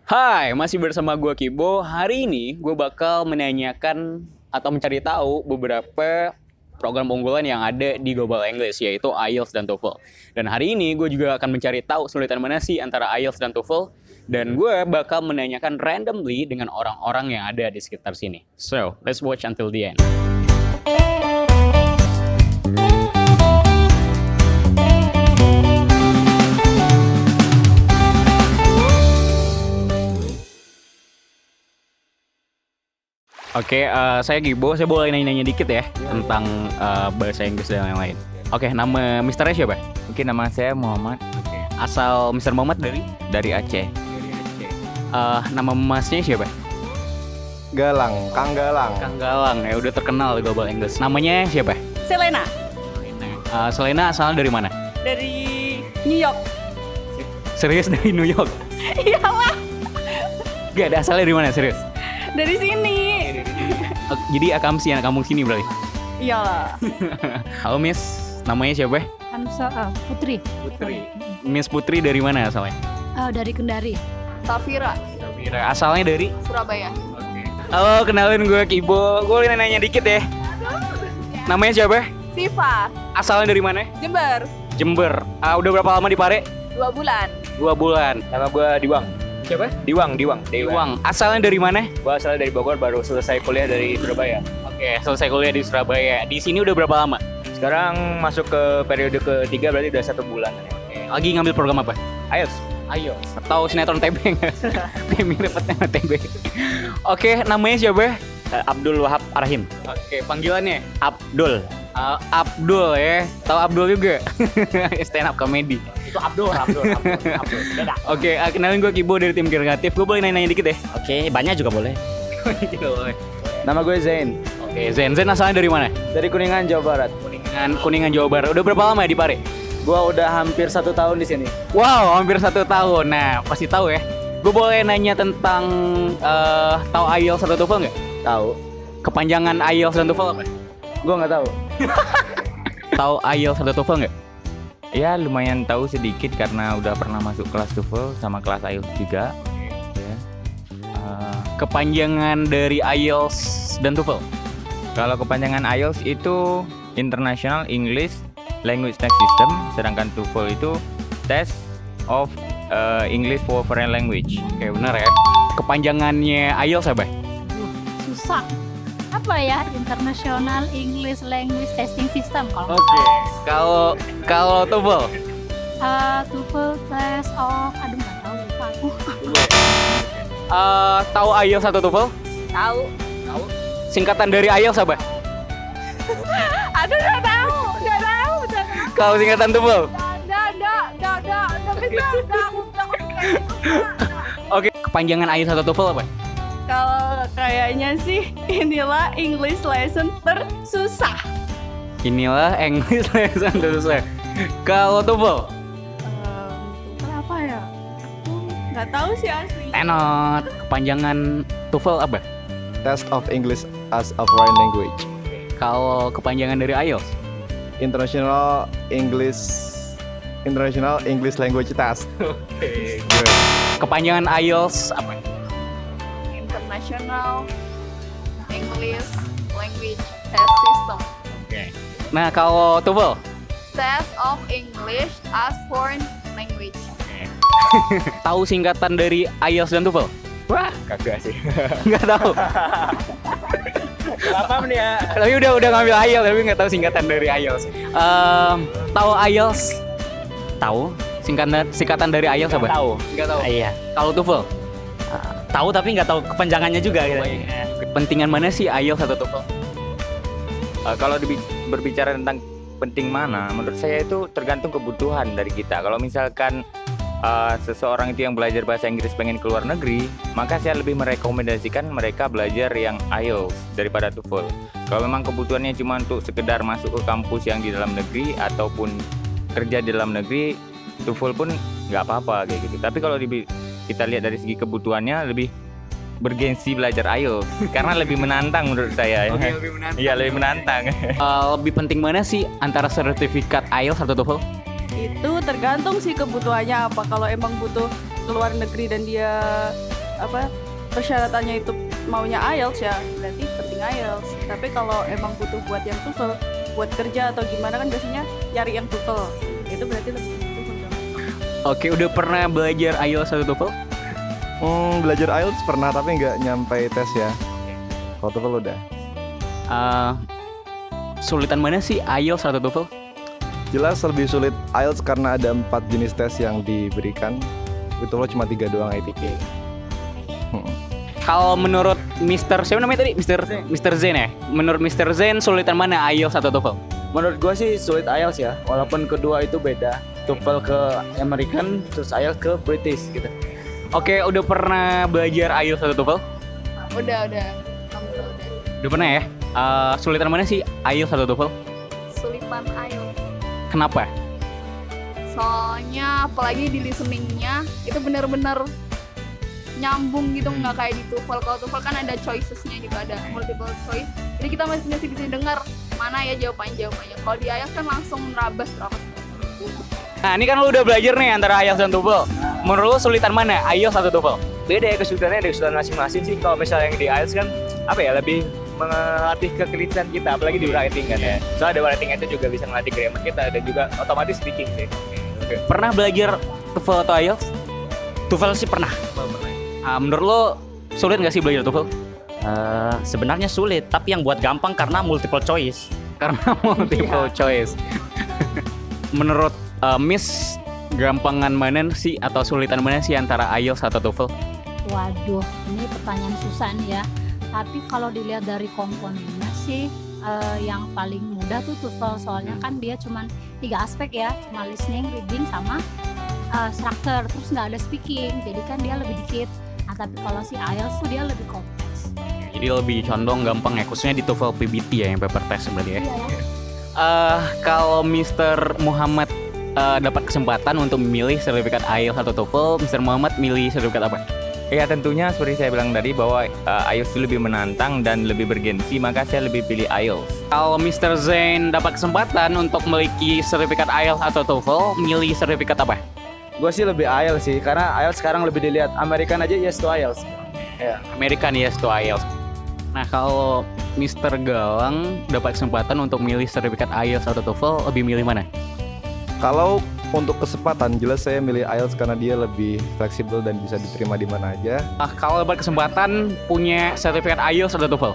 Hai, masih bersama gue Kibo. Hari ini gue bakal menanyakan atau mencari tahu beberapa program unggulan yang ada di Global English, yaitu IELTS dan TOEFL. Dan hari ini gue juga akan mencari tahu kesulitan mana sih antara IELTS dan TOEFL. Dan gue bakal menanyakan randomly dengan orang-orang yang ada di sekitar sini. So, let's watch until the end. Oke, saya Gibo. Saya boleh nanya-nanya dikit ya tentang bahasa Inggris dan lain-lain. Oke, nama Misternya siapa? Oke, nama saya Muhammad Asal Mister Muhammad dari dari Aceh. Aceh. Nama Masnya siapa? Galang, Kang Galang. Kang Galang, ya udah terkenal di Global English. Namanya siapa? Selena Selena asalnya dari mana? dari New York. Serius dari New York? Iyalah, Gak ada asalnya dari mana, serius? dari sini. Jadi akamsi anak kampung sini berarti? Iyalah. Halo Miss, namanya siapa? Hansa Putri. Putri. Miss Putri dari mana asalnya? Dari Kendari. Safira, Asalnya dari? Surabaya. Halo, kenalin gue Kibo. Gue boleh nanya dikit ya. Namanya siapa? Siva, Asalnya dari mana? Jember, Jember. Udah berapa lama di Pare? 2 bulan. 2 bulan. Nama gue Diwang. Siapa? Diwang. Uang. Asalnya dari mana? Gue asalnya dari Bogor, baru selesai kuliah dari Surabaya. Oke, selesai kuliah di Surabaya. Di sini udah berapa lama? Sekarang masuk ke periode ketiga, berarti udah 1 bulan. Lagi ngambil program apa? IELTS. IELTS. Atau sinetron TB nggak? Kayak mirip sama TB. Oke, namanya siapa? Abdul Wahab Arhim. Oke, panggilannya? Abdul. Abdul ya. Tahu Abdul juga? Stand up comedy. Itu Abdul. Beda. Oke, kenalin gue Kibo dari tim kreatif. Gue boleh nanya-nanya dikit ya? Oke, banyak juga boleh. Nama gue Zain. Oke, Zen asalnya dari mana? Dari Kuningan, Jawa Barat. Kuningan Jawa Barat. Udah berapa lama ya di Pare? Gue udah hampir 1 tahun di sini. Wow, hampir 1 tahun. Nah, pasti tahu ya. Gue boleh nanya tentang tahu IELTS atau TOEFL nggak? Tahu? Kepanjangan IELTS dan TOEFL apa? Gue nggak tahu. Tahu IELTS atau TOEFL nggak? Ya lumayan tahu sedikit karena udah pernah masuk kelas TOEFL sama kelas IELTS juga. Ya. Kepanjangan dari IELTS dan TOEFL? Kalau kepanjangan IELTS itu International English Language Test System, sedangkan TOEFL itu Test of English for Foreign Language. Oke, benar ya. Kepanjangannya IELTS apa? Susah. Apa ya? International English Language Testing System kalau nggak Oke. Kalau TOEFL? TOEFL Test of nggak tahu, lupa aku. Tahu IELTS atau TOEFL? Tahu. Singkatan dari IELTS apa? Aduh, nggak tahu. Kalau singkatan TOEFL? Oke, kepanjangan IELTS atau TOEFL apa? Kalau kayaknya sih inilah English lesson tersusah. Inilah English lesson tersusah. Kalau TOEFL? TOEFL apa ya? Aku nggak tahu sih asli. Tenot. Kepanjangan TOEFL apa? Test of English as a Foreign Language. Kalau kepanjangan dari IELTS? International English Language Test. Kepanjangan IELTS apa? International English Language Test System. Nah, kalau TOEFL? Test of English as Foreign Language. Tahu singkatan dari IELTS dan TOEFL? Wah, kagak sih. Nggak tahu. Apa nih ya? Tapi udah ngambil IELTS tapi nggak tahu singkatan dari IELTS. Tahu IELTS? Tahu singkatan dari IELTS apa? Tahu. Nggak tahu. Iya. Kalau TOEFL? Tahu tapi nggak tahu kepanjangannya juga. Gitu. Pentingan mana sih IELTS atau TOEFL? Kalau berbicara tentang penting mana, menurut saya itu tergantung kebutuhan dari kita. Kalau misalkan seseorang itu yang belajar bahasa Inggris pengen ke luar negeri, maka saya lebih merekomendasikan mereka belajar yang IELTS daripada TOEFL. Kalau memang kebutuhannya cuma untuk sekedar masuk ke kampus yang di dalam negeri ataupun kerja di dalam negeri, TOEFL pun nggak apa-apa kayak gitu. Tapi kalau kita lihat dari segi kebutuhannya, lebih bergengsi belajar IELTS karena lebih menantang menurut saya. Oke, lebih menantang. Iya, lebih menantang. Lebih penting mana sih antara sertifikat IELTS atau TOEFL? Itu tergantung sih kebutuhannya apa. Kalau emang butuh ke luar negeri dan dia persyaratannya itu maunya IELTS ya berarti penting IELTS. Tapi kalau emang butuh buat yang TOEFL buat kerja atau gimana kan biasanya nyari yang TOEFL, itu berarti lebih TOEFL dong. Oke, udah pernah belajar IELTS atau TOEFL? Belajar IELTS pernah tapi nggak nyampe tes ya. Kalau TOEFL udah. Sulitan mana sih IELTS atau TOEFL? Jelas lebih sulit IELTS karena ada 4 jenis tes yang diberikan. TOEFL cuma 3 doang ITK. Kalau menurut Mr. siapa namanya tadi? Mr. Zen ya? Menurut Mr. Zen sulitan mana IELTS atau TOEFL? Menurut gua sih sulit IELTS ya, walaupun kedua itu beda. TOEFL ke American, terus IELTS ke British gitu. Oke, udah pernah belajar IELTS atau TOEFL? Udah. Udah pernah ya? Sulitan mana sih IELTS atau TOEFL? Sulitan IELTS. Kenapa? Soalnya apalagi di listeningnya itu benar-benar nyambung gitu, nggak kayak di TOEFL. Kalau TOEFL kan ada choicesnya gitu, ada multiple choice. Jadi kita masih bisa dengar mana ya jawabannya. Kalau di IELTS kan langsung nerabas. Nah, ini kan lu udah belajar nih antara IELTS dan TOEFL. Menurut lu sulitan mana? IELTS atau TOEFL? Beda ya kesulitannya, ada kesulitan masing-masing sih. Kalau misalnya yang di IELTS kan lebih melatih kekritisan kita, apalagi di writing kan ya. Soalnya di writing itu juga bisa melatih grammar kita dan juga otomatis speaking sih. Pernah belajar TOEFL atau IELTS? TOEFL sih pernah. Menurut lo sulit nggak sih belajar TOEFL? Sebenarnya sulit, tapi yang buat gampang karena multiple choice. Karena multiple choice. Menurut Miss, gampangan mana sih atau sulitan mana sih antara IELTS atau TOEFL? Waduh, ini pertanyaan susah nih ya. Tapi kalau dilihat dari komponennya sih, yang paling mudah tuh TOEFL. Soalnya kan dia cuma 3 aspek ya, cuma listening, reading, sama structure. Terus nggak ada speaking, jadi kan dia lebih dikit. Nah, tapi kalau si IELTS tuh dia lebih kompleks. Jadi lebih condong gampang ya, khususnya di TOEFL PBT ya, yang paper test berarti ya. Iya ya. Kalau Mr. Muhammad dapat kesempatan untuk memilih sertifikat IELTS atau TOEFL, Mr. Muhammad milih sertifikat apa? Ya tentunya seperti saya bilang tadi bahwa IELTS itu lebih menantang dan lebih bergensi, maka saya lebih pilih IELTS. Kalau Mr. Zain dapat kesempatan untuk memiliki sertifikat IELTS atau TOEFL, milih sertifikat apa? Gue sih lebih IELTS sih, karena IELTS sekarang lebih dilihat. American aja yes to IELTS. Ya. American yes to IELTS. Nah, kalau Mr. Galang dapat kesempatan untuk milih sertifikat IELTS atau TOEFL, lebih milih mana? Kalau untuk kesempatan jelas saya milih IELTS karena dia lebih fleksibel dan bisa diterima di mana aja. Kalau dapat kesempatan punya sertifikat IELTS atau TOEFL?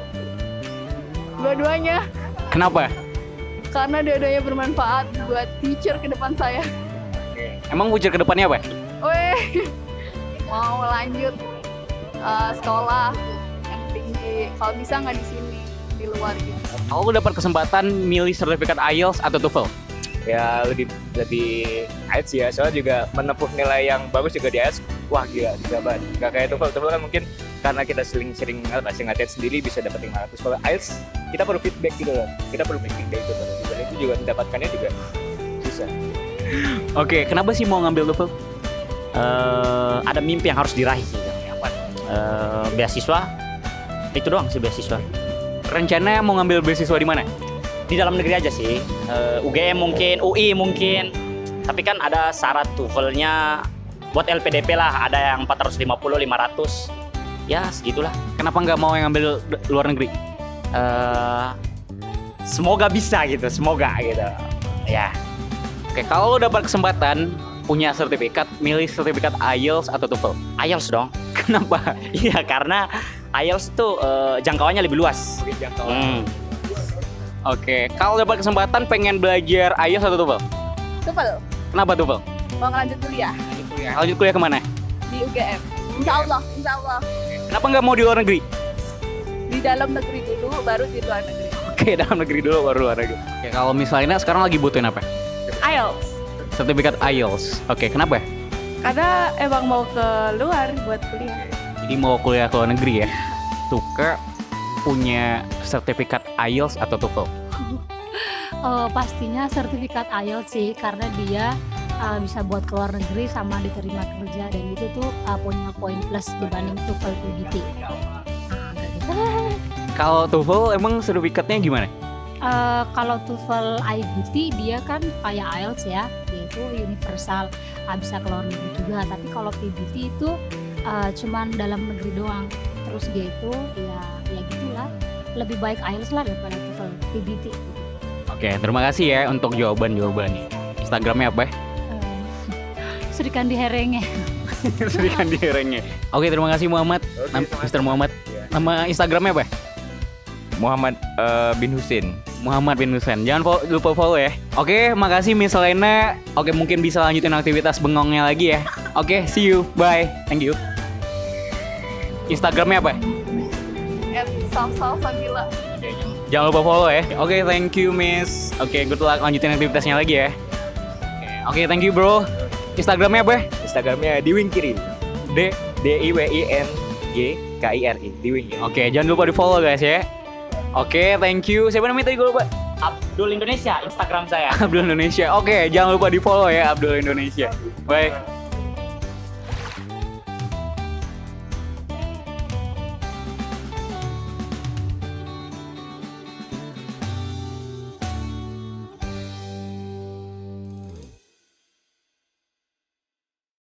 Dua-duanya, Kenapa? karena dua-duanya bermanfaat buat future ke depan saya. Emang future ke depannya apa? Weh, mau lanjut sekolah yang tinggi. Kalau bisa nggak di sini, di luar gitu. Kalau dapat kesempatan milih sertifikat IELTS atau TOEFL? Ya lebih IELTS ya, soalnya juga menempuh nilai yang bagus juga di IELTS. Wah gila, bisa banget. Gak kayak TOEFL kan mungkin karena kita sering latihan sendiri bisa dapat 500. Kalau IELTS kita perlu feedback gitu loh. Kita perlu feedback dari itu juga mendapatkannya juga susah. Oke, kenapa sih mau ngambil TOEFL? Ada mimpi yang harus diraih sih. Beasiswa, itu doang sih beasiswa. Rencana mau ngambil beasiswa di mana? Di dalam negeri aja sih, UGM mungkin, UI mungkin. Tapi kan ada syarat TOEFL-nya buat LPDP lah, ada yang 450, 500. Ya segitulah. Kenapa nggak mau yang ngambil luar negeri? Semoga bisa gitu, semoga gitu. Ya, Oke, kalau lo dapat kesempatan punya sertifikat, milih sertifikat IELTS atau TOEFL? IELTS dong. Kenapa? Iya karena IELTS tuh jangkauannya lebih luas. Oke, kalau dapat kesempatan pengen belajar IELTS atau TOEFL? TOEFL, Kenapa TOEFL? mau ngelanjut kuliah Lanjut kuliah kemana? di UGM. Insya Allah. Kenapa nggak mau di luar negeri? Di dalam negeri dulu, baru di luar negeri. Oke, dalam negeri dulu baru luar negeri. Oke, kalau misalnya sekarang lagi butuhin apa? IELTS, Sertifikat IELTS. Oke, kenapa? karena emang mau ke luar buat kuliah. Jadi mau kuliah ke luar negeri ya? Suka punya sertifikat IELTS atau TOEFL? Pastinya sertifikat IELTS sih, karena dia bisa buat keluar negeri sama diterima kerja, dan itu tuh punya poin plus dibanding TOEFL PBT. Kalau TOEFL emang sertifikatnya gimana? Kalau TOEFL IBT dia kan kayak IELTS ya, yaitu universal. bisa keluar negeri juga. Tapi kalau PBT itu cuman dalam negeri doang. Terus dia itu ya gitulah, lebih baik IELTS lah daripada TOEFL PBT. Oke, terima kasih ya untuk jawabannya. Instagramnya apa? Serikan di herengnya. Serikan di herengnya. Oke, terima kasih Muhammad. Mr. Muhammad. Nama Instagramnya apa? Muhammad bin Husin. Muhammad bin Husain. Jangan lupa follow ya. Oke, makasih Miss Lena. Oke, mungkin bisa lanjutin aktivitas bengongnya lagi ya. Oke, see you. Bye. Thank you. Instagramnya apa? @salsalsabila. Jangan lupa follow ya. Oke, thank you Miss. Oke, good luck lanjutin aktivitasnya lagi ya. Oke, thank you bro. Instagramnya apa? Instagramnya Diwingkiri. DIWINGKIRI. Diwingkiri. Oke, jangan lupa di follow guys ya. Oke, thank you. Siapa namanya tadi gue lupa? Abdul Indonesia Instagram saya. Abdul Indonesia. Oke, jangan lupa di follow ya Abdul Indonesia. Bye.